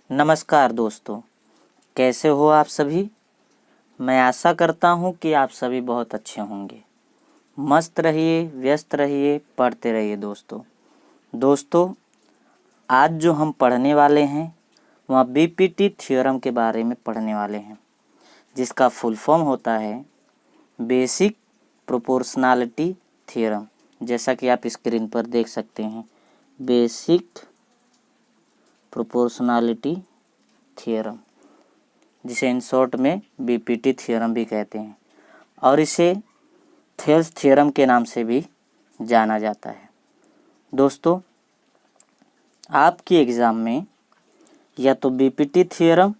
नमस्कार दोस्तों, कैसे हो आप सभी। मैं आशा करता हूँ कि आप सभी बहुत अच्छे होंगे। मस्त रहिए, व्यस्त रहिए, पढ़ते रहिए दोस्तों, आज जो हम पढ़ने वाले हैं वह बीपीटी थ्योरम के बारे में पढ़ने वाले हैं, जिसका फुल फॉर्म होता है बेसिक प्रोपोर्शनैलिटी थ्योरम। जैसा कि आप स्क्रीन पर देख सकते हैं, बेसिक प्रोपोर्शनैलिटी थ्योरम, जिसे इन शॉर्ट में बीपीटी थ्योरम भी कहते हैं, और इसे थेल्स थ्योरम के नाम से भी जाना जाता है। दोस्तों, आपकी एग्ज़ाम में या तो बीपीटी थ्योरम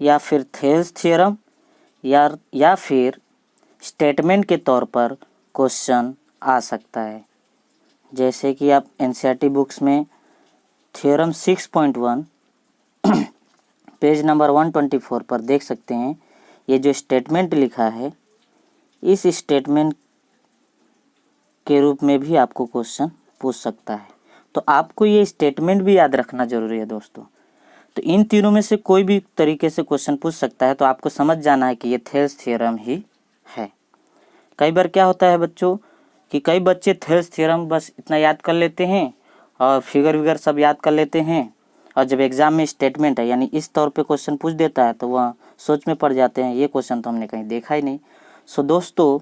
या फिर थेल्स थ्योरम या फिर स्टेटमेंट के तौर पर क्वेश्चन आ सकता है। जैसे कि आप एनसीईआरटी बुक्स में थ्योरम 6.1 पेज नंबर 124 पर देख सकते हैं। ये जो स्टेटमेंट लिखा है, इस स्टेटमेंट के रूप में भी आपको क्वेश्चन पूछ सकता है। तो आपको ये स्टेटमेंट भी याद रखना जरूरी है दोस्तों। तो इन तीनों में से कोई भी तरीके से क्वेश्चन पूछ सकता है, तो आपको समझ जाना है कि ये थेल्स थ्योरम ही है। कई बार क्या होता है बच्चों कि कई बच्चे थेल्स थ्योरम बस इतना याद कर लेते हैं और फिगर विगर सब याद कर लेते हैं, और जब एग्ज़ाम में स्टेटमेंट है यानी इस तौर पे क्वेश्चन पूछ देता है तो वह सोच में पड़ जाते हैं, ये क्वेश्चन तो हमने कहीं देखा ही नहीं। सो दोस्तों,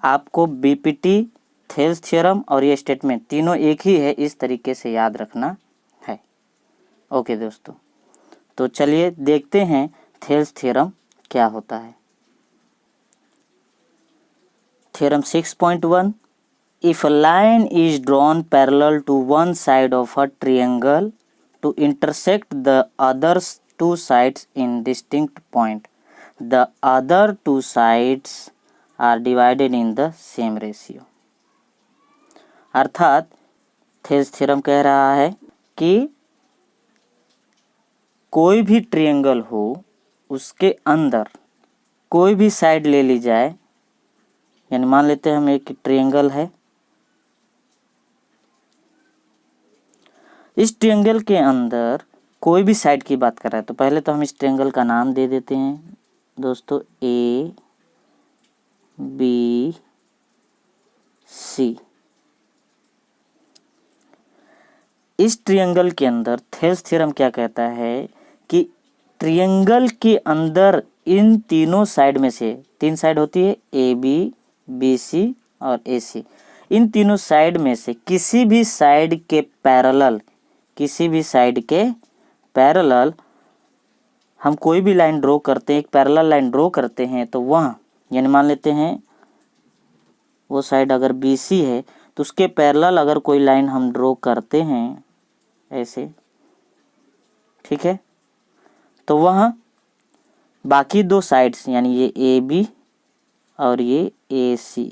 आपको बीपीटी, थेल्स थ्योरम और ये स्टेटमेंट तीनों एक ही है, इस तरीके से याद रखना है। ओके दोस्तों, तो चलिए देखते हैं थेल्स थ्योरम क्या होता है। Theorem 6.1, if a line is drawn parallel to one side of a triangle to intersect the other two sides in distinct point, the other two sides are divided in the same ratio। अर्थात Thales theorem कह रहा है कि कोई भी triangle हो, उसके अंदर कोई भी साइड ले ली जाए, यानी मान लेते हैं हम एक ट्रायंगल है, इस ट्रायंगल के अंदर कोई भी साइड की बात कर रहा है। तो पहले तो हम इस ट्रायंगल का नाम दे देते हैं दोस्तों, ए बी सी। इस ट्रायंगल के अंदर थेल्स थ्योरम क्या कहता है कि ट्रायंगल के अंदर इन तीनों साइड में से, तीन साइड होती है ए बी, बी सी और ए सी, इन तीनों साइड में से किसी भी साइड के पैरेलल हम कोई भी लाइन ड्रॉ करते हैं, एक पैरेलल लाइन ड्रॉ करते हैं, तो वहाँ यानी मान लेते हैं वो साइड अगर बी सी है तो उसके पैरेलल अगर कोई लाइन हम ड्रॉ करते हैं ऐसे, ठीक है, तो वहाँ बाकी दो साइड्स यानी ये ए बी और ये ए सी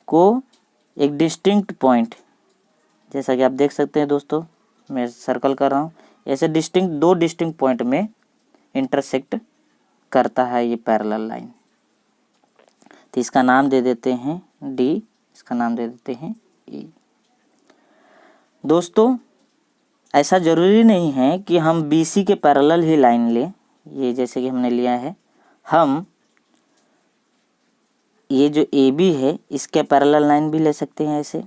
को एक डिस्टिंक्ट पॉइंट, जैसा कि आप देख सकते हैं दोस्तों, मैं सर्कल कर रहा हूँ, ऐसे दो डिस्टिंक्ट पॉइंट में इंटरसेक्ट करता है ये पैरेलल लाइन। तो इसका नाम दे देते हैं डी, इसका नाम दे देते हैं ई। दोस्तों, ऐसा ज़रूरी नहीं है कि हम BC के पैरेलल ही लाइन लें। ये जैसे कि हमने लिया है, हम ये जो AB है इसके पैरेलल लाइन भी ले सकते हैं ऐसे,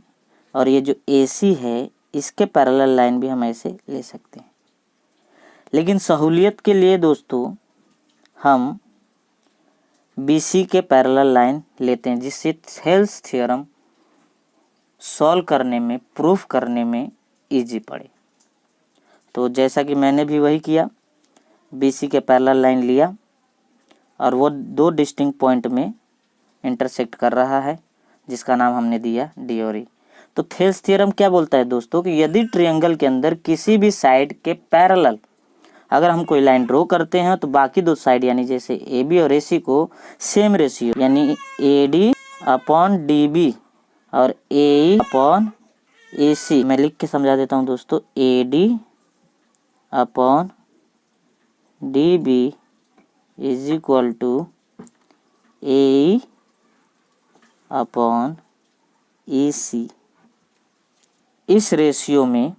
और ये जो AC है इसके पैरेलल लाइन भी हम ऐसे ले सकते हैं। लेकिन सहूलियत के लिए दोस्तों हम BC के पैरेलल लाइन लेते हैं, जिससे थेल्स थ्योरम सॉल्व करने में, प्रूफ करने में इजी पड़े। तो जैसा कि मैंने भी वही किया, BC के पैरेलल लाइन लिया और वो दो डिस्टिंक्ट पॉइंट में इंटरसेक्ट कर रहा है, जिसका नाम हमने दिया डी और ई। तो थेल्स थ्योरम क्या बोलता है दोस्तों कि यदि ट्रायंगल के अंदर किसी भी साइड के पैरेलल अगर हम कोई लाइन ड्रॉ करते हैं, तो बाकी दो साइड यानी जैसे ए बी और ए सी को सेम रेशियो यानी A D upon D B और ए अपॉन ए सी, मैं लिख के समझा देता हूँ दोस्तों, A D upon D B is equal to A upon A C. इस रेशियो में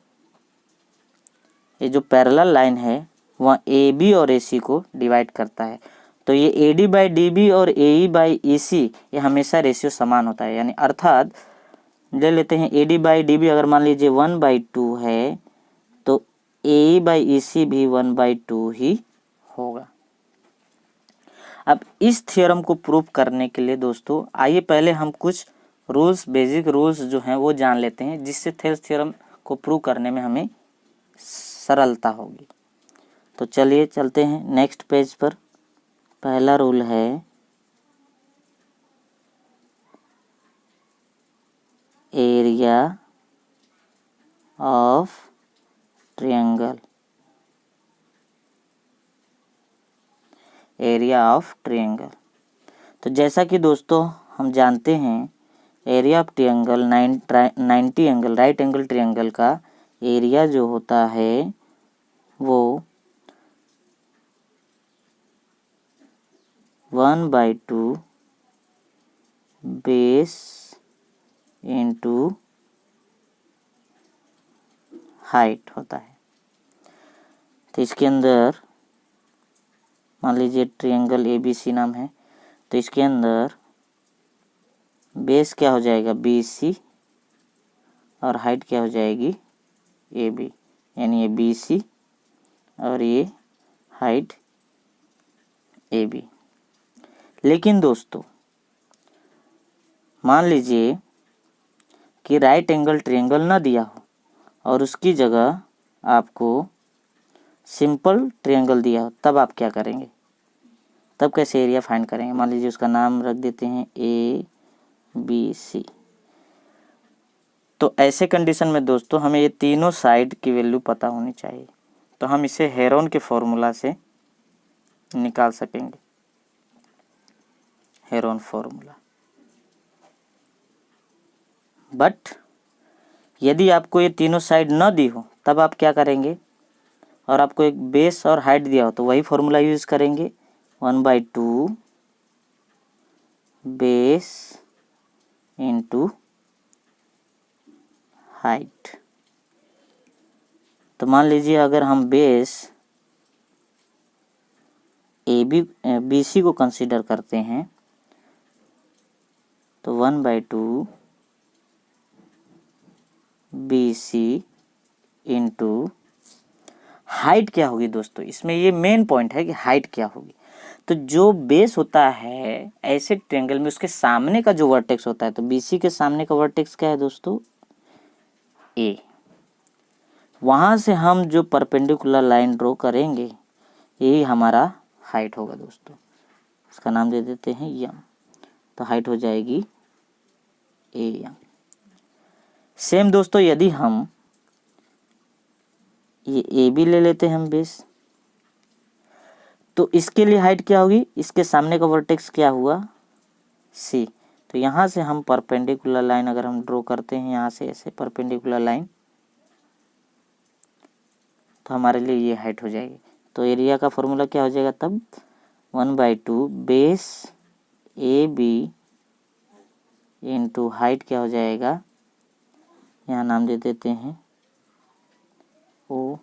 ये जो पैरेलल लाइन है वह ए बी और ए सी को डिवाइड करता है। तो ये A D by D B और ए ई बाई ई सी ये हमेशा रेशियो समान होता है, यानी अर्थात ले लेते हैं A D by D B अगर मान लीजिए 1/2 है तो ए ई बाई ई सी भी 1/2 ही होगा। अब इस थ्योरम को प्रूव करने के लिए दोस्तों आइए पहले हम कुछ रूल्स, बेसिक रूल्स जो हैं वो जान लेते हैं, जिससे थेल्स थ्योरम को प्रूव करने में हमें सरलता होगी। तो चलिए चलते हैं नेक्स्ट पेज पर। पहला रूल है area of triangle. Area of triangle, तो जैसा कि दोस्तों हम जानते हैं area of triangle 90 angle right angle triangle का एरिया जो होता है वो 1/2 बेस इंटू हाइट होता है। तो इसके अंदर मान लीजिए ट्रायंगल ABC नाम है, तो इसके अंदर बेस क्या हो जाएगा BC और हाइट क्या हो जाएगी AB, यानी ये BC और ये हाइट AB। लेकिन दोस्तों मान लीजिए कि राइट एंगल ट्रायंगल ना दिया हो और उसकी जगह आपको सिंपल ट्रायंगल दिया हो, तब आप क्या करेंगे? तब कैसे एरिया फाइंड करेंगे? मान लीजिए उसका नाम रख देते हैं ABC। तो ऐसे कंडीशन में दोस्तों हमें ये तीनों साइड की वैल्यू पता होनी चाहिए, तो हम इसे हेरोन के फॉर्मूला से निकाल सकेंगे। Heron formula. बट यदि आपको ये तीनों साइड न दी हो तब आप क्या करेंगे, और आपको एक बेस और हाइट दिया हो तो वही फॉर्मूला यूज करेंगे 1/2 बेस इंटू हाइट। तो मान लीजिए अगर हम बेस BC को कंसीडर करते हैं तो 1/2 BC इंटू हाइट क्या होगी दोस्तों, इसमें ये मेन पॉइंट है कि हाइट क्या होगी। तो जो बेस होता है ऐसे ट्रायंगल में उसके सामने का जो वर्टेक्स होता है, तो BC के सामने का वर्टेक्स क्या है दोस्तों A। वहां से हम जो परपेंडिकुलर लाइन ड्रॉ करेंगे यही हमारा हाइट होगा दोस्तों, इसका नाम दे देते हैं यम। तो हाइट हो जाएगी AM। सेम दोस्तों यदि हम ये AB ले लेते हैं हम बेस, तो इसके लिए हाइट क्या होगी, इसके सामने का वर्टेक्स क्या हुआ C। तो यहाँ से हम परपेंडिकुलर लाइन अगर हम ड्रॉ करते हैं यहाँ से ऐसे परपेंडिकुलर लाइन, तो हमारे लिए ये हाइट हो जाएगी। तो एरिया का फॉर्मूला क्या हो जाएगा तब 1/2 बेस AB इंटू हाइट क्या हो जाएगा, यहाँ नाम दे देते हैं O,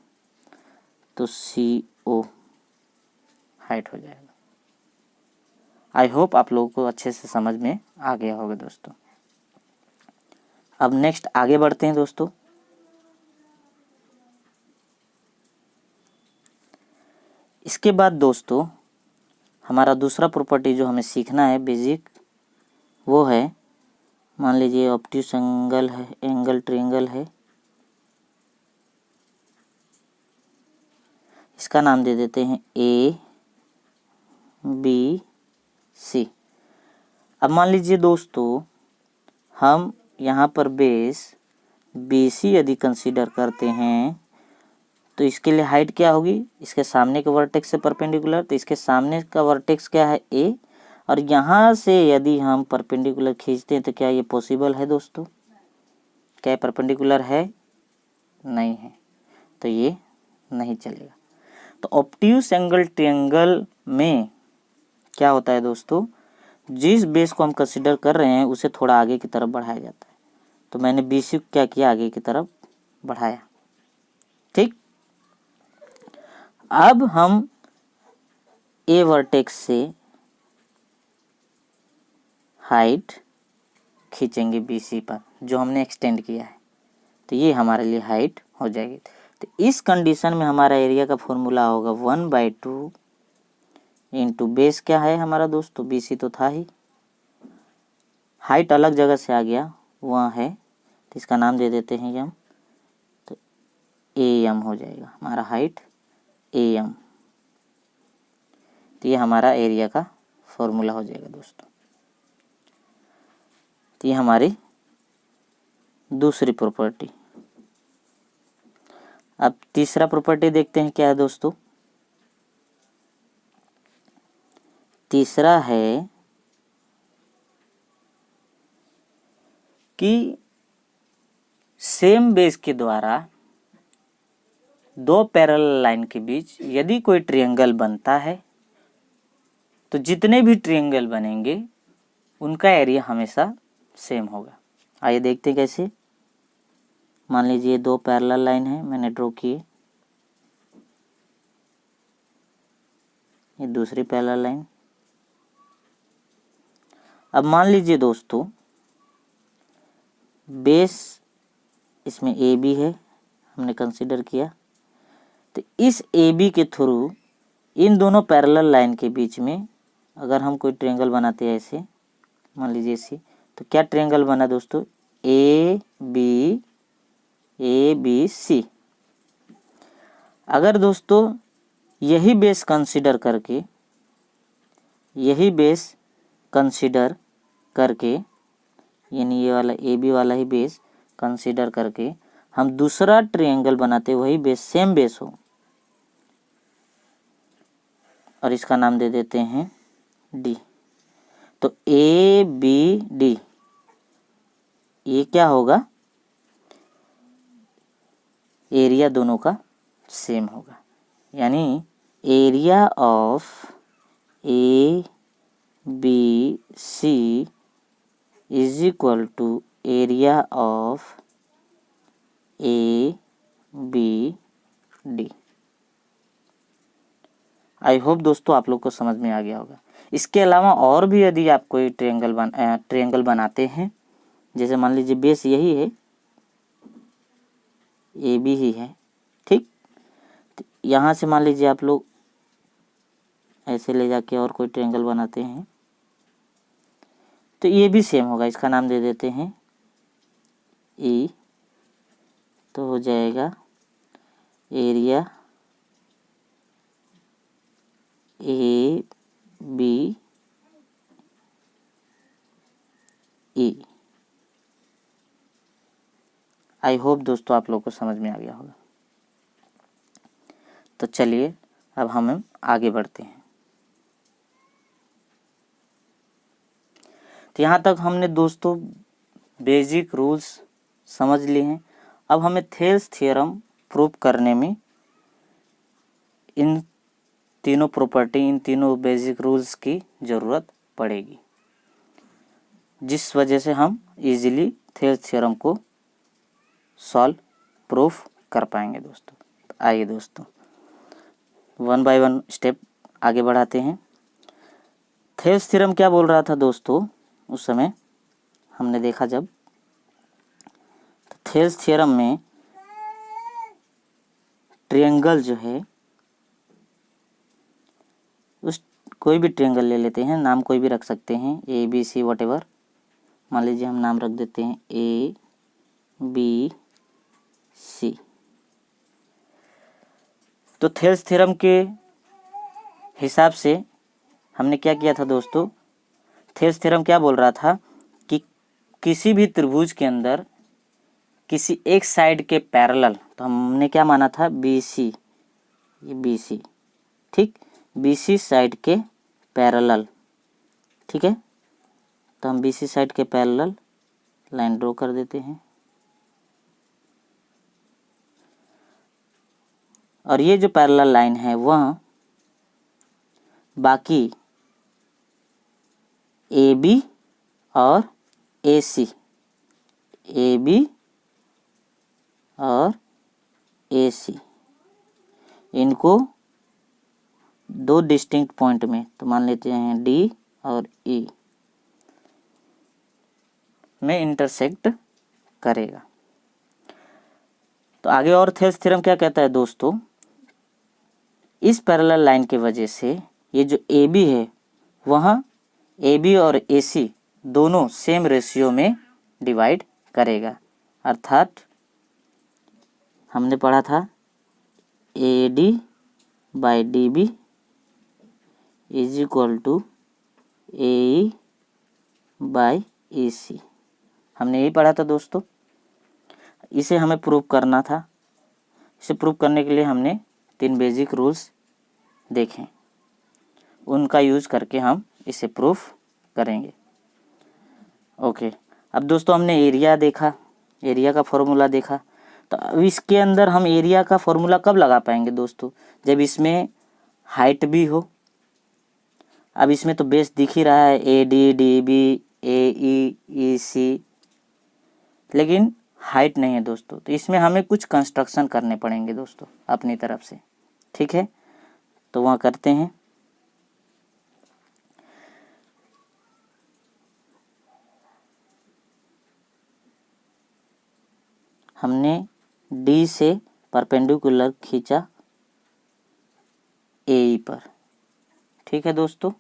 तो CO हाइट हो जाएगा। आई होप आप लोगों को अच्छे से समझ में आ गया होगा दोस्तों। अब नेक्स्ट आगे बढ़ते हैं दोस्तों। इसके बाद दोस्तों हमारा दूसरा प्रॉपर्टी जो हमें सीखना है बेसिक, वो है मान लीजिए ऑब्ट्यूस एंगल है, एंगल ट्रायंगल है, इसका नाम दे देते हैं ABC। अब मान लीजिए दोस्तों हम यहाँ पर बेस BC यदि कंसीडर करते हैं तो इसके लिए हाइट क्या होगी, इसके सामने के वर्टेक्स से परपेंडिकुलर, तो इसके सामने का वर्टेक्स क्या है A, और यहाँ से यदि हम परपेंडिकुलर खींचते हैं तो क्या ये पॉसिबल है दोस्तों? क्या परपेंडिकुलर है? नहीं है, तो ये नहीं चलेगा। तो ऑब्ट्यूस एंगल ट्रायंगल में क्या होता है दोस्तों, जिस बेस को हम कंसीडर कर रहे हैं उसे थोड़ा आगे की तरफ बढ़ाया जाता है। तो मैंने BC को क्या किया, आगे की तरफ बढ़ाया, ठीक। अब हम ए वर्टेक्स से हाइट खींचेंगे BC पर जो हमने एक्सटेंड किया है, तो ये हमारे लिए हाइट हो जाएगी। तो इस कंडीशन में हमारा एरिया का फॉर्मूला होगा 1/2 इंटू बेस क्या है हमारा दोस्तों, BC तो था ही, हाइट अलग जगह से आ गया वह है, तो इसका नाम दे देते हैं एम, तो AM हो जाएगा हमारा हाइट AM। तो ये हमारा एरिया का फॉर्मूला हो जाएगा दोस्तों। तो ये हमारी दूसरी प्रॉपर्टी। अब तीसरा प्रॉपर्टी देखते हैं क्या है दोस्तों। तीसरा है कि सेम बेस के द्वारा दो पैरेलल लाइन के बीच यदि कोई ट्रायंगल बनता है तो जितने भी ट्रायंगल बनेंगे उनका एरिया हमेशा सेम होगा। आइए देखते हैं कैसे। मान लीजिए दो पैरेलल लाइन है, मैंने ड्रॉ किए, ये दूसरी पैरेलल लाइन। अब मान लीजिए दोस्तों बेस इसमें AB है, हमने कंसीडर किया, तो इस AB के थ्रू इन दोनों पैरेलल लाइन के बीच में अगर हम कोई ट्रायंगल बनाते हैं ऐसे, मान लीजिए ऐसे, तो क्या ट्रायंगल बना दोस्तों, ABC। अगर दोस्तों यही बेस कंसीडर करके यानी ये वाला AB वाला ही बेस कंसीडर करके हम दूसरा ट्रायंगल बनाते, वही बेस सेम बेस हो, और इसका नाम दे देते हैं D। तो ABD ये क्या होगा, एरिया दोनों का सेम होगा, यानी area of ABC is equal to area of ABD। I hope दोस्तों आप लोग को समझ में आ गया होगा। इसके अलावा और भी यदि आप कोई ट्रायंगल बनाते हैं, जैसे मान लीजिए बेस यही है, AB ही है, ठीक, तो यहाँ से मान लीजिए आप लोग ऐसे ले जाके और कोई ट्रायंगल बनाते हैं तो ये भी सेम होगा, इसका नाम दे देते हैं E। तो हो जाएगा एरिया ABE। आई होप दोस्तों आप लोग को समझ में आ गया होगा। तो चलिए अब हम आगे बढ़ते हैं। तो यहाँ तक हमने दोस्तों बेसिक रूल्स समझ लिए हैं। अब हमें थेल्स थ्योरम प्रूव करने में इन तीनों प्रॉपर्टी, इन तीनों बेसिक रूल्स की ज़रूरत पड़ेगी, जिस वजह से हम इजीली थेल्स थ्योरम को सॉल्व प्रूफ कर पाएंगे दोस्तों। तो आइए दोस्तों 1 बाय 1 स्टेप आगे बढ़ाते हैं। थेल्स थ्योरम क्या बोल रहा था दोस्तों, उस समय हमने देखा जब, तो थेल्स थ्योरम में ट्रायंगल जो है, उस कोई भी ट्रायंगल ले लेते हैं, नाम कोई भी रख सकते हैं, ABC व्हाटएवर, मान लीजिए हम नाम रख देते हैं ABC। तो थेल्स थ्योरम के हिसाब से हमने क्या किया था दोस्तों, थेल्स थ्योरम क्या बोल रहा था कि किसी भी त्रिभुज के अंदर किसी एक साइड के पैरेलल, तो हमने क्या माना था BC, ये BC, ठीक, BC साइड के पैरेलल, ठीक है, तो हम BC साइड के पैरेलल लाइन ड्रॉ कर देते हैं। और ये जो पैरेलल लाइन है वह बाकी AB और AC, AB और AC, इनको दो डिस्टिंक्ट पॉइंट में, तो मान लेते हैं डी और ई में इंटरसेक्ट करेगा। तो आगे और थेल्स थ्योरम क्या कहता है दोस्तों, इस पैरेलल लाइन की वजह से ये जो ए बी है वहाँ ए बी और ए सी दोनों सेम रेशियो में डिवाइड करेगा। अर्थात हमने पढ़ा था A D by D B is equal to A E by E C, हमने यही पढ़ा था दोस्तों। इसे हमें प्रूव करना था। इसे प्रूव करने के लिए हमने 3 बेसिक रूल्स देखें, उनका यूज़ करके हम इसे प्रूफ करेंगे। ओके, अब दोस्तों हमने एरिया देखा, एरिया का फॉर्मूला देखा। तो अब इसके अंदर हम एरिया का फॉर्मूला कब लगा पाएंगे दोस्तों, जब इसमें हाइट भी हो। अब इसमें तो बेस दिख ही रहा है, ए डी डी बी ए ई ई सी, लेकिन हाइट नहीं है दोस्तों। तो इसमें हमें कुछ कंस्ट्रक्शन करने पड़ेंगे दोस्तों अपनी तरफ से, ठीक है। तो वहाँ करते हैं। हमने डी से परपेंडिकुलर खींचा ए ई पर, ठीक है दोस्तों।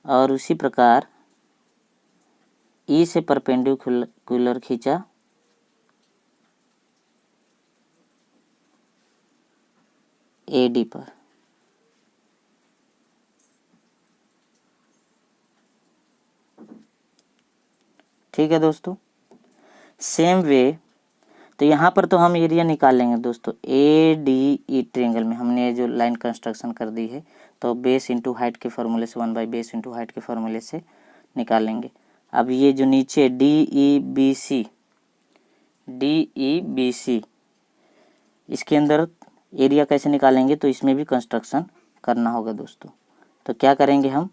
और उसी प्रकार ई से परपेंडिकुलर खींचा ए डी पर, ठीक है दोस्तों। सेम वे, तो यहाँ पर तो हम एरिया निकाल लेंगे दोस्तों। ए डी ई ट्रायंगल में हमने जो लाइन कंस्ट्रक्शन कर दी है, तो बेस इंटू हाइट के फॉर्मूले से 1 बाई बेस इंटू हाइट के फॉर्मूले से निकाल लेंगे। अब ये जो नीचे डी ई बी सी, इसके अंदर एरिया कैसे निकालेंगे, तो इसमें भी कंस्ट्रक्शन करना होगा दोस्तों। तो क्या करेंगे हम,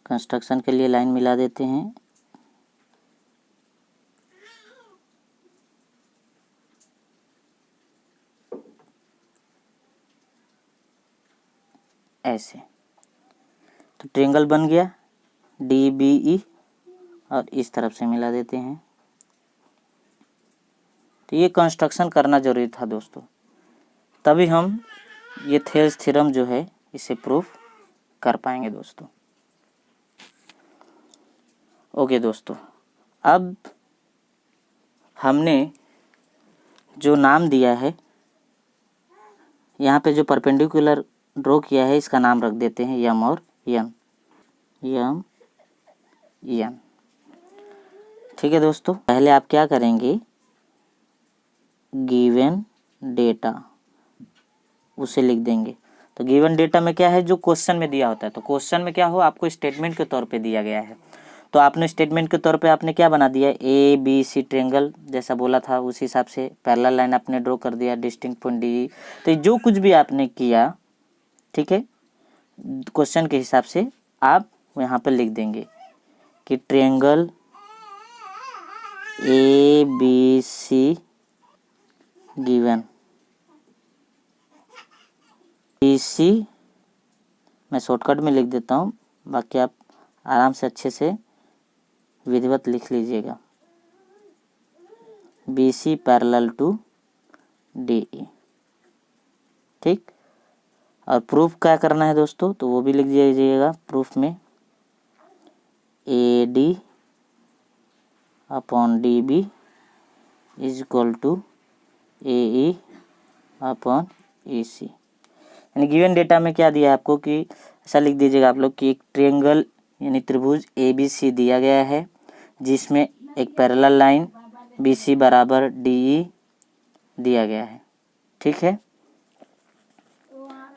कंस्ट्रक्शन के लिए लाइन मिला देते हैं। ऐसे तो ट्रायंगल बन गया डी बी ई, और इस तरफ से मिला देते हैं। तो ये कंस्ट्रक्शन करना जरूरी था दोस्तों, तभी हम ये थेल्स थ्योरम जो है इसे प्रूफ कर पाएंगे दोस्तों। ओके दोस्तों, अब हमने जो नाम दिया है, यहाँ पे जो परपेंडिकुलर ड्रॉ किया है, इसका नाम रख देते हैं यम और यन, यम यन, ठीक है दोस्तों। पहले आप क्या करेंगे, गिवन डेटा उसे लिख देंगे। तो गिवन डेटा में क्या है, जो क्वेश्चन में दिया होता है। तो क्वेश्चन में क्या हो, आपको स्टेटमेंट के तौर पे दिया गया है, तो आपने स्टेटमेंट के तौर पे आपने क्या बना दिया, ए बी सी ट्रायंगल जैसा बोला था उस हिसाब से पैरेलल लाइन आपने ड्रॉ कर दिया, डिस्टिंक्ट पॉइंट डी। तो जो कुछ भी आपने किया, ठीक है, क्वेश्चन के हिसाब से आप यहाँ पर लिख देंगे कि triangle A B C given B C, मैं शॉर्टकट में लिख देता हूँ, बाकी आप आराम से अच्छे से विधिवत लिख लीजिएगा। B C parallel to D E, ठीक। और प्रूफ क्या करना है दोस्तों, तो वो भी लिख दीजिएगा प्रूफ में, A D upon D B is equal to A E upon E C. यानी गिवन डेटा में क्या दिया है आपको, कि ऐसा लिख दीजिएगा आप लोग कि एक ट्रायंगल यानी त्रिभुज ए बी सी दिया गया है, जिसमें एक पैरेलल लाइन बी सी बराबर डी ई दिया गया है, ठीक है,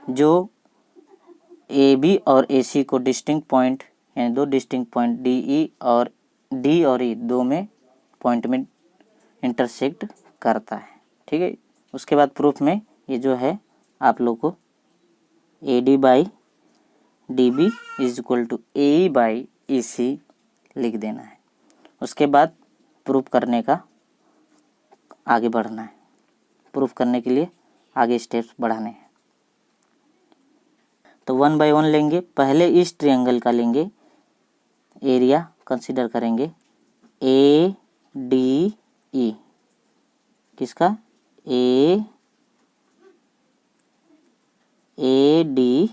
जो ए बी और ए सी को डिस्टिंक्ट पॉइंट यानी दो डिस्टिंक्ट पॉइंट डी ई और डी और ई दो में पॉइंट में इंटरसेक्ट करता है, ठीक है। उसके बाद प्रूफ में ये जो है आप लोग को A D by D B is equal to A E by E C लिख देना है। उसके बाद प्रूफ करने का आगे बढ़ना है। प्रूफ करने के लिए आगे स्टेप्स बढ़ाने हैं। तो 1 बाय 1 लेंगे। पहले इस ट्रायंगल का लेंगे एरिया, कंसीडर करेंगे ADE। किसका? ADE।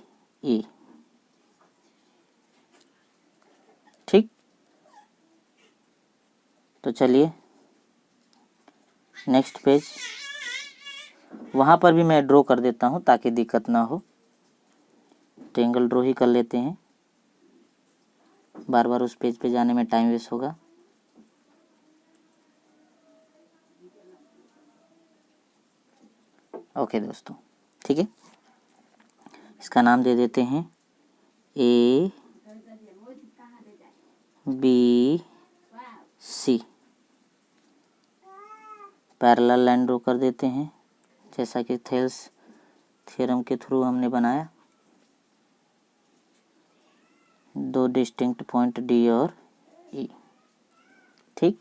ठीक, तो चलिए नेक्स्ट पेज। वहाँ पर भी मैं ड्रॉ कर देता हूँ ताकि दिक्कत ना हो। ट्रायंगल ड्रॉ ही कर लेते हैं, बार बार उस पेज पे जाने में टाइम वेस्ट होगा। ओके दोस्तों, ठीक है, इसका नाम दे देते हैं ABC। पैरेलल लाइन ड्रॉ कर देते हैं जैसा कि थेल्स थ्योरम के थ्रू हमने बनाया। दो डिस्टिंक्ट पॉइंट D और E। ठीक,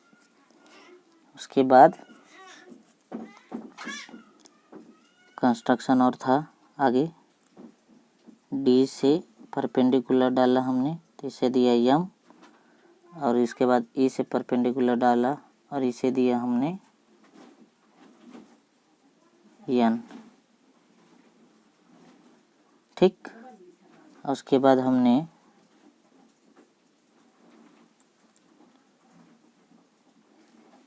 उसके बाद कंस्ट्रक्शन और था आगे। D से परपेंडिकुलर डाला हमने तो इसे दिया M, और इसके बाद E से परपेंडिकुलर डाला और इसे दिया हमने N। ठीक, और उसके बाद हमने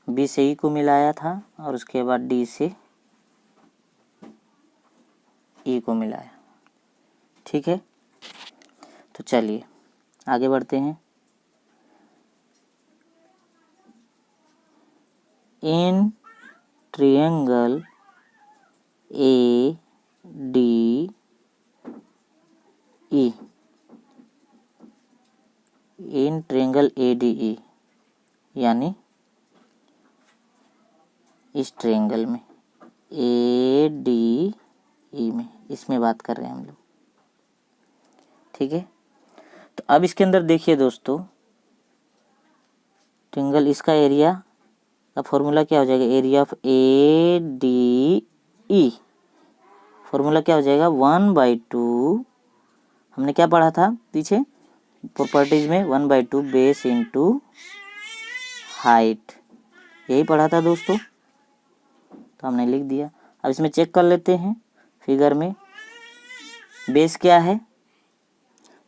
B से E को मिलाया था और उसके बाद D से E को मिलाया। ठीक है, तो चलिए आगे बढ़ते हैं। In triangle ADE, in triangle ADE यानी इस ट्रायंगल में ADE में, इसमें बात कर रहे हैं हम लोग। ठीक है, तो अब इसके अंदर देखिए दोस्तों, ट्रायंगल इसका एरिया का फॉर्मूला क्या हो जाएगा? एरिया ऑफ ADE फॉर्मूला क्या हो जाएगा? 1/2। हमने क्या पढ़ा था पीछे प्रॉपर्टीज में? 1/2 बेस इंटू हाइट, यही पढ़ा था दोस्तों, तो हमने लिख दिया। अब इसमें चेक कर लेते हैं फिगर में बेस क्या है।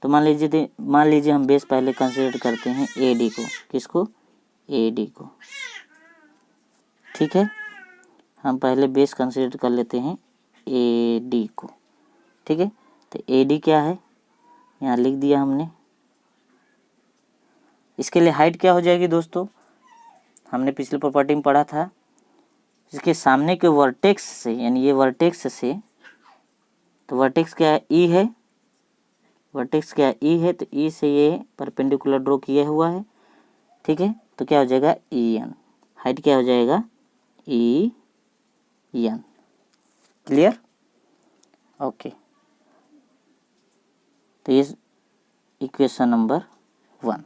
तो मान लीजिए हम बेस पहले कंसीडर करते हैं AD को। किसको? AD को। ठीक है, हम पहले बेस कंसीडर कर लेते हैं AD को। ठीक है, तो AD क्या है यहाँ लिख दिया हमने। इसके लिए हाइट क्या हो जाएगी दोस्तों? हमने पिछले प्रॉपर्टी में पढ़ा था, इसके सामने के वर्टेक्स से, यानी ये वर्टेक्स से, तो वर्टेक्स क्या है? E है। वर्टेक्स क्या है? E है, तो E से ये परपेंडिकुलर ड्रॉ किया हुआ है। ठीक है, तो क्या हो जाएगा? EN। हाइट क्या हो जाएगा? EN। क्लियर? ओके, तो ये इक्वेशन नंबर 1।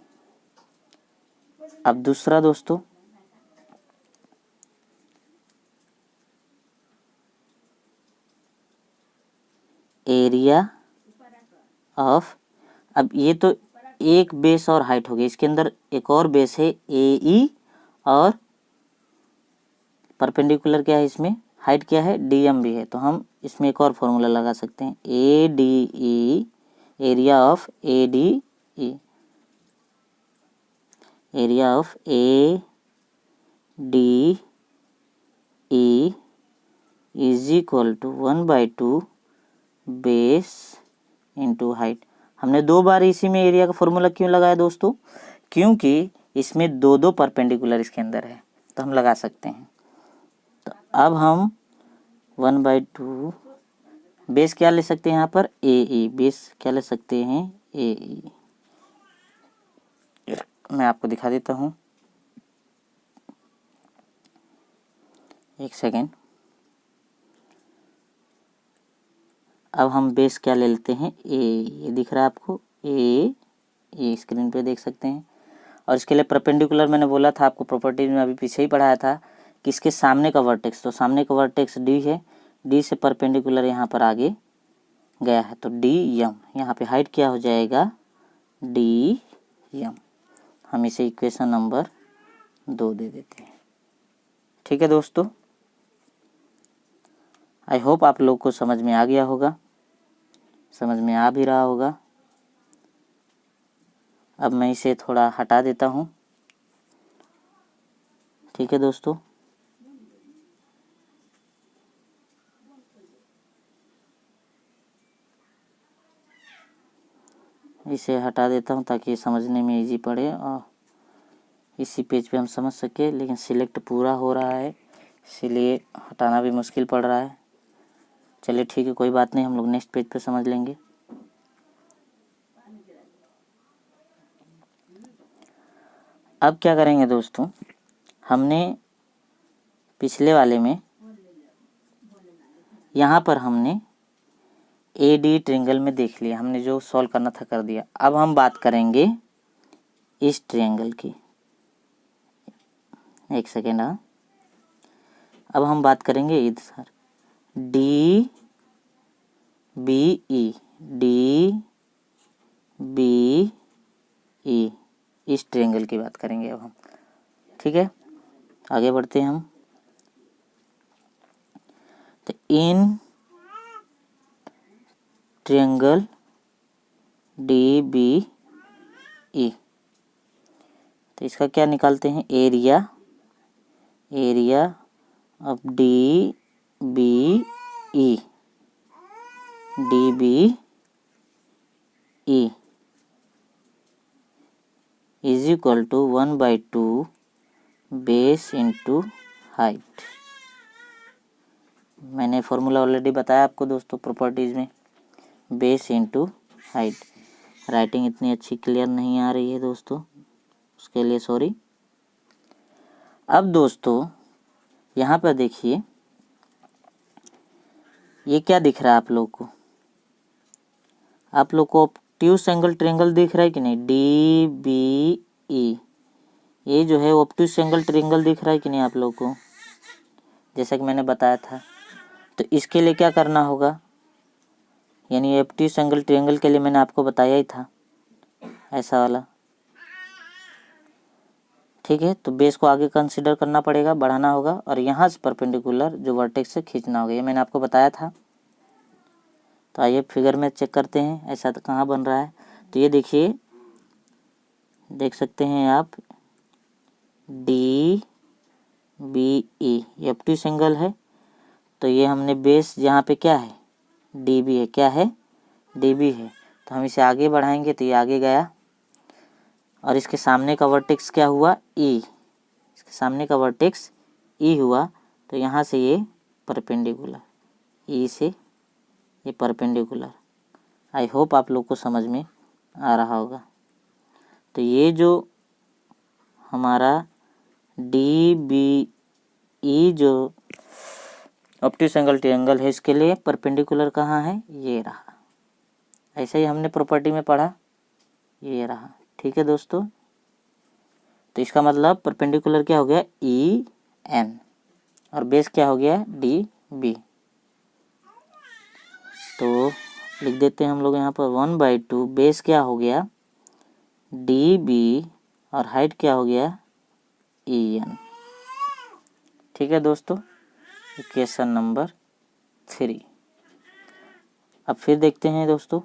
अब दूसरा दोस्तों, एरिया ऑफ, अब ये तो एक बेस और हाइट हो गई, इसके अंदर एक और बेस है AE और परपेंडिकुलर क्या है इसमें? हाइट क्या है? DM भी है। तो हम इसमें एक और फॉर्मूला लगा सकते हैं ADE, area of ADE, area of ADE is equal to 1/2 base into height. हमने 2 बार इसी में एरिया का फॉर्मूला क्यों लगाया दोस्तों? क्योंकि इसमें दो परपेंडिकुलर इसके अंदर है, तो हम लगा सकते हैं। तो अब हम 1/2 बेस क्या ले सकते हैं यहाँ पर? AE। बेस क्या ले सकते हैं? AE। मैं आपको दिखा देता हूँ, एक सेकेंड। अब हम बेस क्या ले लेते हैं? A। ये दिख रहा है आपको? A, ये स्क्रीन पे देख सकते हैं। और इसके लिए परपेंडिकुलर मैंने बोला था आपको प्रॉपर्टीज में, अभी पीछे ही पढ़ाया था किसके सामने का वर्टेक्स, तो सामने का वर्टेक्स डी है, डी से परपेंडिकुलर यहाँ पर आगे गया है, तो डी यम, यहाँ पे हाइट क्या हो जाएगा, डी यम। हम इसे इक्वेशन नंबर 2 दे देते हैं। ठीक है दोस्तों, आई होप आप लोग को समझ में आ गया होगा, समझ में आ भी रहा होगा। अब मैं इसे थोड़ा हटा देता हूँ। ठीक है दोस्तों, इसे हटा देता हूँ ताकि समझने में इजी पड़े और इसी पेज पे हम समझ सके, लेकिन सिलेक्ट पूरा हो रहा है इसीलिए हटाना भी मुश्किल पड़ रहा है। चलिए ठीक है, कोई बात नहीं, हम लोग नेक्स्ट पेज पे समझ लेंगे। अब क्या करेंगे दोस्तों, हमने पिछले वाले में यहाँ पर हमने ए डी ट्रायंगल में देख लिया, हमने जो सॉल्व करना था कर दिया। अब हम बात करेंगे इस ट्रायंगल की, एक सेकेंड। हाँ, अब हम बात करेंगे इधर D B E, D B E, इस ट्रायंगल की बात करेंगे अब हम। ठीक है, आगे बढ़ते हैं हम। तो in triangle D B E, तो इसका क्या निकालते हैं, area, area of D B E, D B E is equal to 1/2 base into height. मैंने फॉर्मूला ऑलरेडी बताया आपको दोस्तों प्रॉपर्टीज़ में, बेस इंटू हाइट। राइटिंग इतनी अच्छी क्लियर नहीं आ रही है दोस्तों, उसके लिए सॉरी। अब दोस्तों यहाँ पर देखिए, ये क्या दिख रहा है आप लोग को, आप लोग को ऑब्ट्यूस एंगल ट्रायंगल दिख रहा है कि नहीं, डी बी ई, ये जो है ऑब्ट्यूस एंगल ट्रायंगल दिख रहा है कि नहीं आप लोग को, जैसा कि मैंने बताया था। तो इसके लिए क्या करना होगा, यानी ऑब्ट्यूस एंगल ट्रायंगल के लिए मैंने आपको बताया ही था, ऐसा वाला। ठीक है, तो बेस को आगे कंसीडर करना पड़ेगा, बढ़ाना होगा, और यहाँ से परपेंडिकुलर जो वर्टेक्स से खींचना होगा, ये मैंने आपको बताया था। तो आइए फिगर में चेक करते हैं ऐसा तो कहाँ बन रहा है। तो ये देखिए, देख सकते हैं आप, डी बी ई, ये ऑब्ट्यूस एंगल है, तो ये हमने बेस यहाँ पे क्या है, डी बी है, क्या है, डी बी है, तो हम इसे आगे बढ़ाएंगे तो ये आगे गया, और इसके सामने का वर्टेक्स क्या हुआ, ई, इसके सामने का वर्टेक्स ई हुआ, तो यहाँ से ये परपेंडिकुलर, ई से ये परपेंडिकुलर। आई होप आप लोग को समझ में आ रहा होगा। तो ये जो हमारा डी बी ई जो ऑब्ट्यूस एंगल ट्रायंगल है, इसके लिए परपेंडिकुलर कहाँ है, ये रहा, ऐसे ही हमने प्रॉपर्टी में पढ़ा, ये रहा। ठीक है दोस्तों, तो इसका मतलब परपेंडिकुलर क्या हो गया, ई एन, और बेस क्या हो गया, डी बी। तो लिख देते हैं हम लोग यहाँ पर 1/2, बेस क्या हो गया, डी बी, और हाइट क्या हो गया, ई एन। ठीक है दोस्तों, इक्वेशन नंबर 3। अब फिर देखते हैं दोस्तों,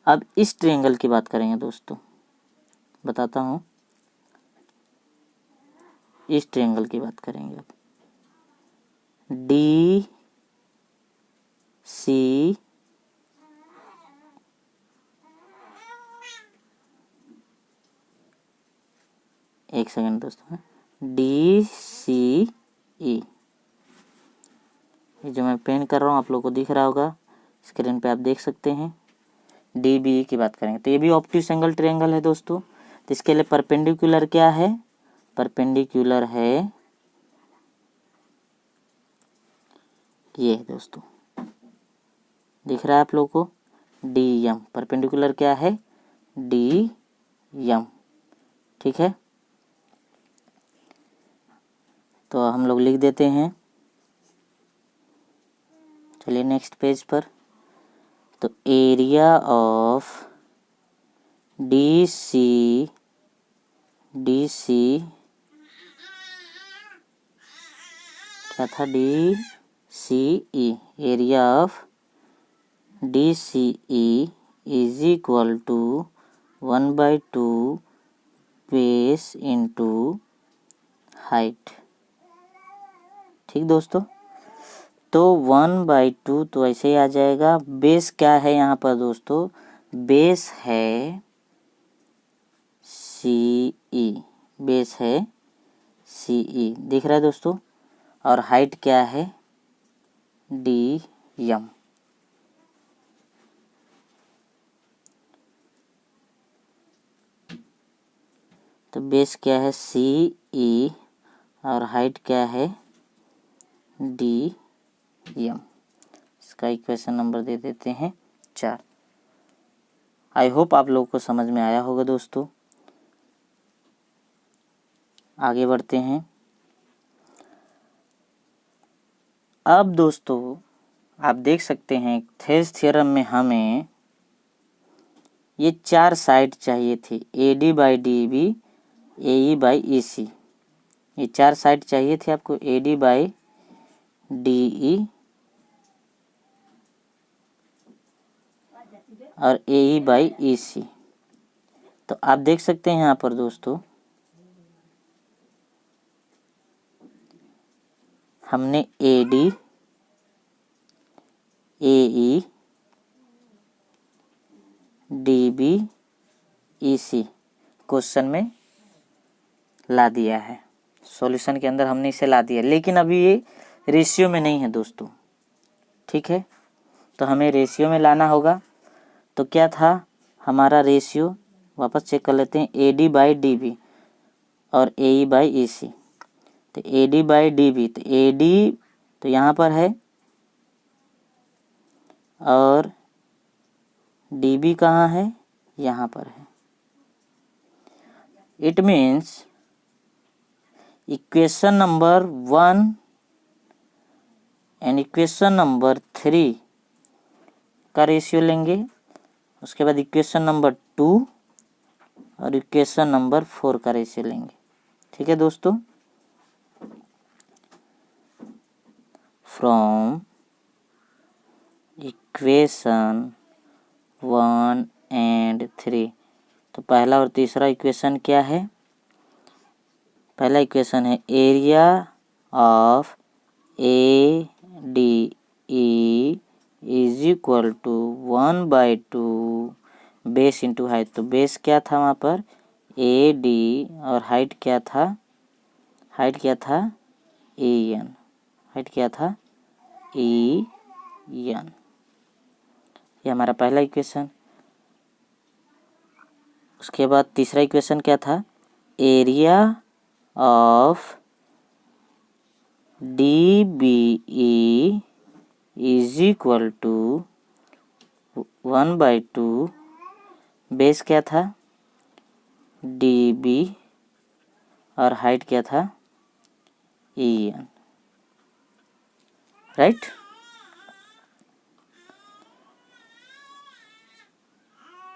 अब इस ट्रायंगल की बात करेंगे दोस्तों, बताता हूँ, इस ट्रायंगल की बात करेंगे अब, डी सी एक सेकंड दोस्तों, डी सी ई, ये जो मैं पेन कर रहा हूँ आप लोग को दिख रहा होगा, स्क्रीन पे आप देख सकते हैं। डी बी की बात करेंगे तो ये भी ऑब्ट्यूस एंगल ट्रायंगल है दोस्तों, तो इसके लिए परपेंडिकुलर क्या है, परपेंडिकुलर है ये दोस्तों, दिख रहा है आप लोग को, डी एम, परपेंडिकुलर क्या है, डी एम। ठीक है, तो हम लोग लिख देते हैं। चलिए नेक्स्ट पेज पर। तो एरिया ऑफ डी सी क्या था, DCE, area of DCE is equal to 1/2 base into height. ठीक दोस्तों, तो 1/2 तो ऐसे ही आ जाएगा। बेस क्या है यहाँ पर दोस्तों, बेस है CE, बेस है CE, दिख रहा है दोस्तों। और हाइट क्या है, DM। तो बेस क्या है CE और हाइट क्या है DM। इसका इक्वेशन नंबर दे देते हैं 4। आई होप आप लोगों को समझ में आया होगा दोस्तों। आगे बढ़ते हैं। अब दोस्तों आप देख सकते हैं थेल्स थ्योरम में हमें ये 4 साइड चाहिए थी, AD/DB, AE/EC। ये 4 साइड चाहिए थे आपको, AD/DE और AE/EC। तो आप देख सकते हैं यहाँ पर दोस्तों हमने AD, AE, DB, EC question में ला दिया है, सॉल्यूशन के अंदर हमने इसे ला दिया। लेकिन अभी ये रेशियो में नहीं है दोस्तों, ठीक है। तो हमें रेशियो में लाना होगा। तो क्या था हमारा रेशियो, वापस चेक कर लेते हैं। AD/DB और AE/EC। तो AD/DB, तो AD तो यहाँ पर है और DB कहाँ है, यहाँ पर है। It means equation number 1 and equation number 3 का रेशियो लेंगे। उसके बाद इक्वेशन नंबर 2 और इक्वेशन नंबर 4 का रेशियो लेंगे। ठीक है दोस्तों। फ्रॉम इक्वेशन 1 एंड 3, तो पहला और तीसरा इक्वेशन क्या है। पहला इक्वेशन है area of ADE is equal to 1/2 base into height. तो बेस क्या था वहाँ पर AD और हाइट क्या था, EN, हाइट क्या था EN। ये हमारा पहला इक्वेशन। उसके बाद तीसरा इक्वेशन क्या था, area of DBE is equal to 1/2 base क्या था DB और हाइट क्या था EN, राइट।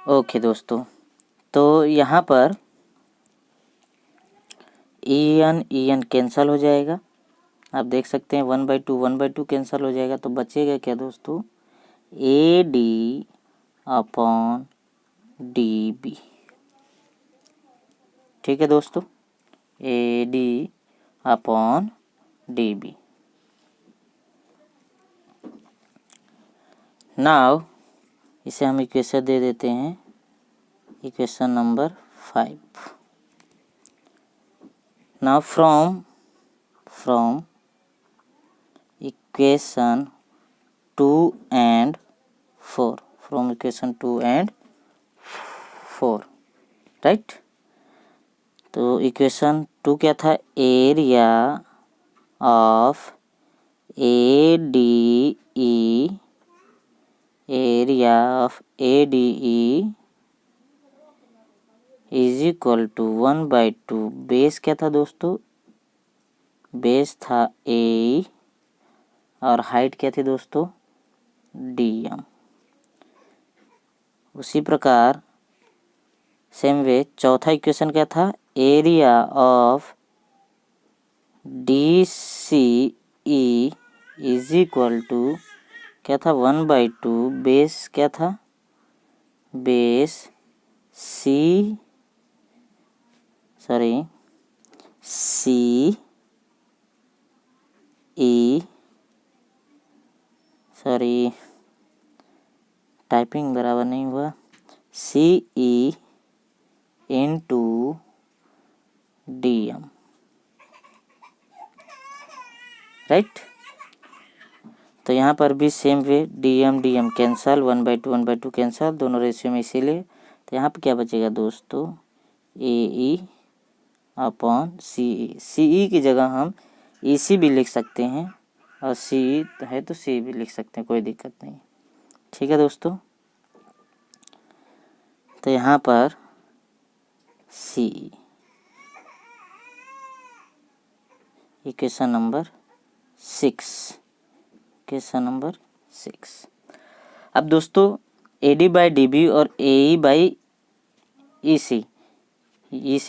ओके दोस्तों, तो यहाँ पर EN कैंसल हो जाएगा। आप देख सकते हैं 1/2 कैंसल हो जाएगा। तो बचेगा क्या दोस्तों, AD/DB। ठीक है दोस्तों, AD/DB। नाउ इसे हम इक्वेशन दे देते हैं, equation number 5। Now from equation 2 and 4, from equation 2 and 4, right. तो इक्वेशन 2 क्या था, area of ADE is equal to 1/2 base क्या था दोस्तों बेस था ए और हाइट क्या थी दोस्तों, DM। उसी प्रकार सेम वे चौथा इक्वेशन क्या था, area of DCE is equal to क्या था, 1/2 बेस क्या था, बेस C टाइपिंग बराबर नहीं हुआ, CE इंटू DM, राइट। तो यहाँ पर भी same way DM cancel, 1/2 cancel, दोनों रेशियो में इसीलिए। तो यहाँ पर क्या बचेगा दोस्तों, AE अपॉन CE की जगह हम EC भी लिख सकते हैं और CE है तो CE भी लिख सकते हैं, कोई दिक्कत नहीं। ठीक है दोस्तों, तो यहाँ पर CE इक्वेशन नंबर 6। अब दोस्तों AD/DB और AE/EC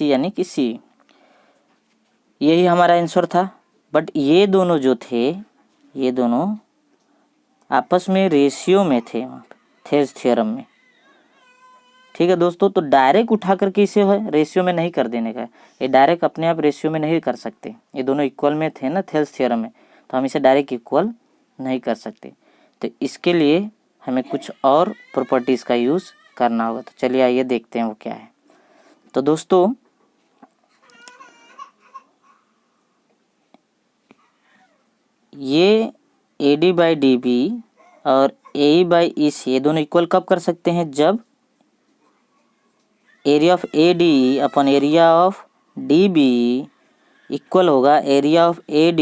यानी कि C, यही हमारा आंसर था। बट ये दोनों जो थे, ये दोनों आपस में रेशियो में थे थेल्स थ्योरम में। ठीक है दोस्तों, तो डायरेक्ट उठा करके इसे रेशियो में नहीं कर देने का, ये डायरेक्ट अपने आप रेशियो में नहीं कर सकते। ये दोनों इक्वल में थे ना थेल्स थ्योरम में, तो हम इसे डायरेक्ट इक्वल नहीं कर सकते। तो इसके लिए हमें कुछ और प्रॉपर्टीज़ का यूज़ करना होगा। तो चलिए आइए देखते हैं वो क्या है। तो दोस्तों ये AD/DB और AE/EC ये दोनों इक्वल कब कर सकते हैं, जब area of AD upon area of DB equal होगा area of AD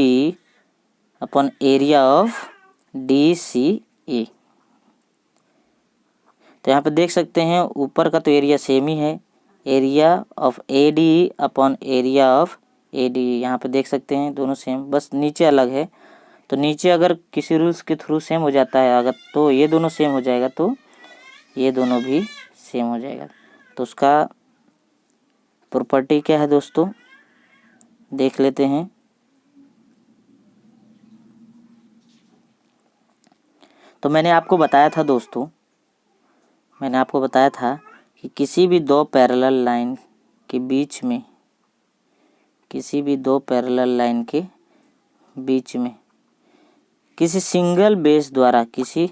upon area of DCE। तो यहाँ पे देख सकते हैं ऊपर का तो एरिया सेम ही है, area of AD upon area of AD, यहाँ पे देख सकते हैं दोनों सेम, बस नीचे अलग है। तो नीचे अगर किसी रूल्स के थ्रू सेम हो जाता है अगर, तो ये दोनों सेम हो जाएगा, तो ये दोनों भी सेम हो जाएगा। तो उसका प्रॉपर्टी क्या है दोस्तों, देख लेते हैं। तो मैंने आपको बताया था दोस्तों, कि किसी भी दो पैरेलल लाइन के बीच में, किसी सिंगल बेस द्वारा, किसी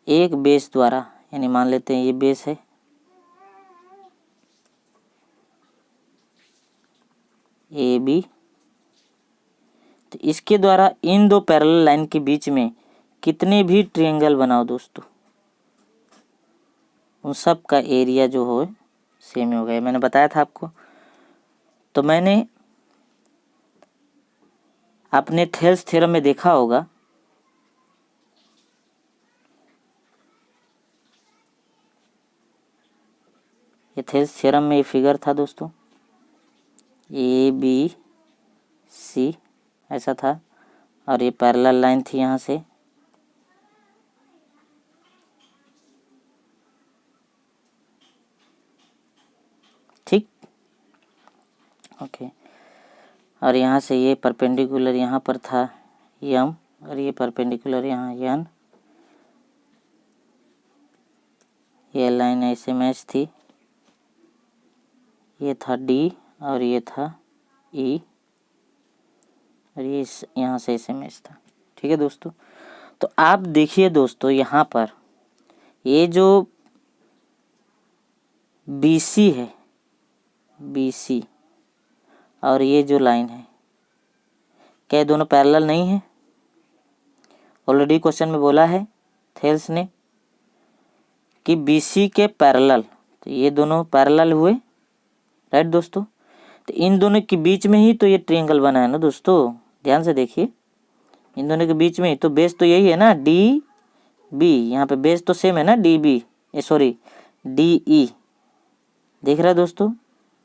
एक बेस द्वारा, यानी मान लेते हैं ये बेस है, AB, तो इसके द्वारा इन दो पैरेलल लाइन के बीच में कितने भी ट्रायंगल बनाओ दोस्तों, उन सब का एरिया जो हो सेम हो गया। मैंने बताया था आपको। तो मैंने आपने थेल्स थ्योरम में देखा होगा, ये थेल्स थ्योरम में ये फिगर था दोस्तों, ABC ऐसा था और ये पैरेलल लाइन थी यहाँ से, ठीक, ओके। और यहाँ से ये परपेंडिकुलर यहाँ पर था M और ये परपेंडिकुलर यहाँ N, ये लाइन ऐसे मैच थी, ये था D और ये था E और ये यहाँ से ऐसे मैच था। ठीक है दोस्तों, तो आप देखिए दोस्तों यहाँ पर ये जो BC है, BC और ये जो लाइन है, क्या ये दोनों पैरेलल नहीं है? ऑलरेडी क्वेश्चन में बोला है थेल्स ने कि BC के पैरेलल, तो ये दोनों पैरेलल हुए, राइट दोस्तों। तो इन दोनों के बीच में ही तो ये ट्रायंगल बना है ना दोस्तों, ध्यान से देखिए, इन दोनों के बीच में तो बेस तो यही है ना, DB, यहाँ पे बेस तो सेम है ना, DE, देख रहा है दोस्तों,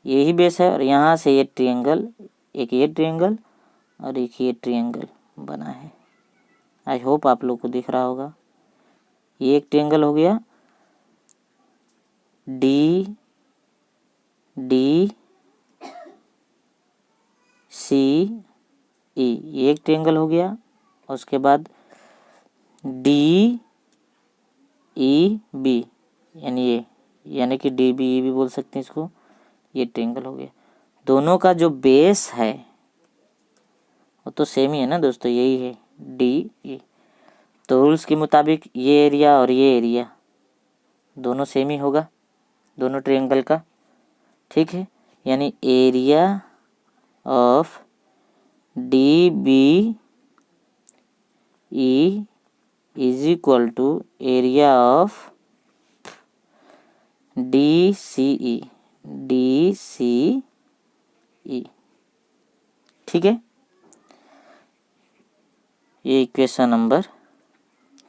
यही बेस है। और यहाँ से ये ट्रायंगल, एक ये ट्रायंगल और एक ये ट्रायंगल बना है। आई होप आप लोग को दिख रहा होगा। ये एक ट्रायंगल हो गया डी डी सी ई, ये एक ट्रायंगल हो गया। उसके बाद डी ई बी, यानी ये, यानी कि डी बी ई भी बोल सकते हैं इसको। ये ट्रायंगल हो गया। दोनों का जो बेस है वो तो सेम ही है ना दोस्तों, यही है डी ई। तो रूल्स के मुताबिक ये एरिया और ये एरिया दोनों सेम ही होगा, दोनों ट्रायंगल का। ठीक है, यानी area of D B E is equal to area of D C E, D C E. ठीक है, ये इक्वेशन नंबर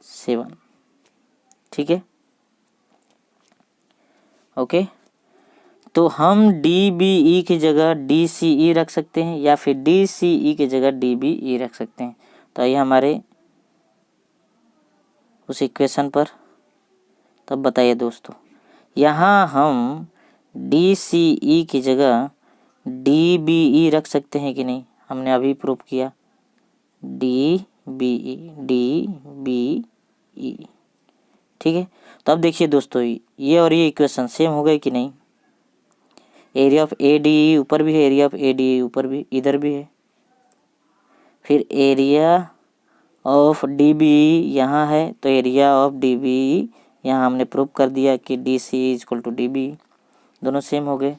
7। ठीक है, ओके। तो हम डी बी ई की जगह डी सी ई रख सकते हैं या फिर डी सी ई की जगह डी बी ई रख सकते हैं। तो आइए हमारे उस इक्वेशन पर। तब बताइए दोस्तों, यहाँ हम डी सी ई की जगह डी बी ई रख सकते हैं कि नहीं? हमने अभी प्रूव किया D B E, D B E. ठीक है, तो अब देखिए दोस्तों, ये और ये इक्वेशन सेम हो गए कि नहीं? Area of A D E ऊपर भी है, area of A D E ऊपर भी, इधर भी है। फिर area of D B E यहाँ है, तो area of D B E यहाँ हमने प्रूव कर दिया कि D C is equal to D B, दोनों सेम हो गए।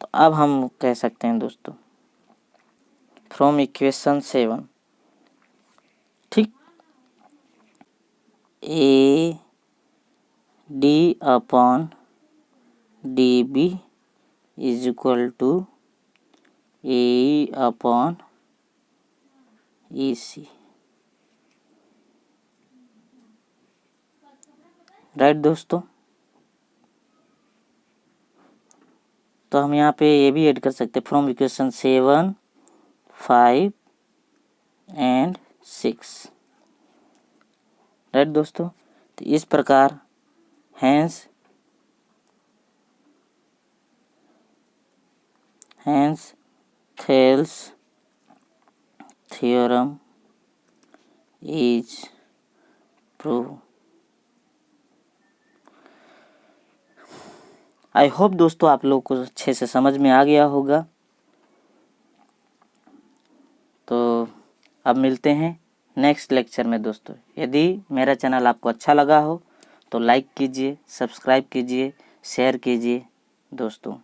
तो अब हम कह सकते हैं दोस्तों फ्रॉम इक्वेशन 7, ठीक, A D upon D B is equal to A upon E C. Right दोस्तों, तो हम यहाँ पे ये भी ऐड कर सकते हैं फ्रॉम इक्वेशन 7, 5 एंड 6। राइट दोस्तों, तो इस प्रकार hence Thales theorem is prove. I hope दोस्तों आप लोग को अच्छे से समझ में आ गया होगा। तो अब मिलते हैं नेक्स्ट लेक्चर में दोस्तों। यदि मेरा चैनल आपको अच्छा लगा हो तो लाइक कीजिए, सब्सक्राइब कीजिए, शेयर कीजिए दोस्तों।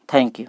Thank you.